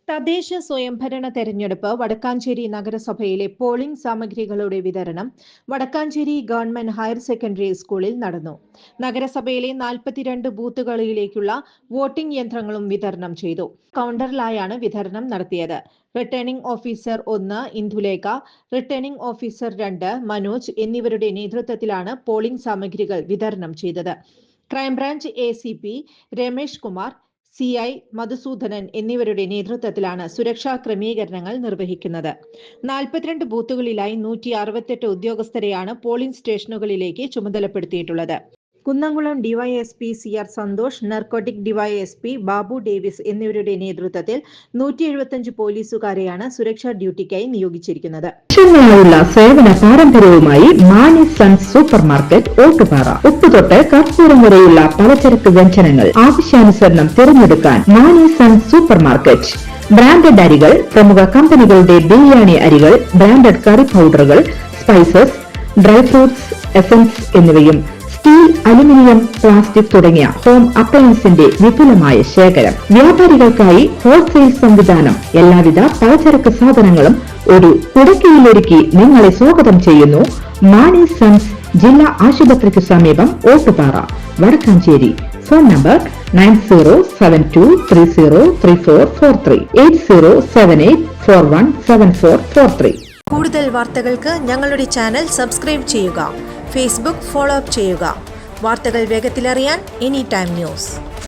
തദ്ദേശ സ്വയംഭരണ തെരഞ്ഞെടുപ്പ് വടക്കാഞ്ചേരി നഗരസഭയിലെ പോളിംഗ് സാമഗ്രികളുടെ വിതരണം വടക്കാഞ്ചേരി ഗവൺമെന്റ് ഹയർ സെക്കൻഡറി സ്കൂളിൽ നടന്നു. നഗരസഭയിലെ 42 ബൂത്തുകളിലേക്കുള്ള വോട്ടിംഗ് യന്ത്രങ്ങളും വിതരണം ചെയ്തു. കൗണ്ടറിലായാണ് വിതരണം നടത്തിയത്. Returning officer 1 Indulekha, returning officer 2 Manoj എന്നിവരുടെ നേതൃത്വത്തിലാണ് പോളിംഗ് സാമഗ്രികൾ വിതരണം ചെയ്തത്. Crime branch ACP Ramesh Kumar, CI Madhusoodanan എന്നിവരുടെ നേതൃത്വത്തിലാണ് സുരക്ഷാ ക്രമീകരണങ്ങൾ നിർവഹിക്കുന്നത്. 42 ബൂത്തുകളിലായി 168 ഉദ്യോഗസ്ഥരെയാണ് പോളിംഗ് സ്റ്റേഷനുകളിലേക്ക് ചുമതലപ്പെടുത്തിയിട്ടുള്ളത്. Kunnamkulam DYSP CR Santhosh, narcotic DYSP Babu Davis എന്നിവരുടെ നേതൃത്വത്തിൽ 175 പോലീസുകാരെയാണ് സുരക്ഷാ ഡ്യൂട്ടിക്കായി നിയോഗിച്ചിരിക്കുന്നത്. സേവന പാരമ്പര്യവുമായി Mani sons super market Ottupara. ഉപ്പുതൊട്ട് കർപ്പൂരം വരെയുള്ള പലചരക്ക് വ്യഞ്ജനങ്ങൾ ആവശ്യാനുസരണം തിരഞ്ഞെടുക്കാൻ Mani sons super market. Branded അരികൾ, പ്രമുഖ കമ്പനികളുടെ ബിരിയാണി അരികൾ, ബ്രാൻഡഡ് കറി പൗഡറുകൾ, സ്പൈസസ്, ഡ്രൈ ഫ്രൂട്ട്സ്, എസൻസ് എന്നിവയും സ്റ്റീൽ, അലുമിനിയം, പ്ലാസ്റ്റിക് തുടങ്ങിയ ഹോം അപ്ലയൻസിന്റെ വിപുലമായ ശേഖരം. വ്യാപാരികൾക്കായി ഹോൾസെയിൽ സംവിധാനം. എല്ലാവിധ പലചരക്ക് സാധനങ്ങളും ഒരു കുടക്കീഴിലൊരുക്കി നിങ്ങളെ സ്വാഗതം ചെയ്യുന്നു. മാണി സൺസ് ജില്ലാ ആശുപത്രിക്ക് സമീപം ഓട്ടുപാറ, വടക്കാഞ്ചേരി. Phone number 9072303443 8078417443. കൂടുതൽ വാർത്തകൾക്ക് ഞങ്ങളുടെ ചാനൽ സബ്സ്ക്രൈബ് ചെയ്യുക. ഫേസ്ബുക്ക് ഫോളോ അപ്പ് ചെയ്യുക. വാർത്തകൾ വേഗത്തിലറിയാൻ എനി ടൈം ന്യൂസ്.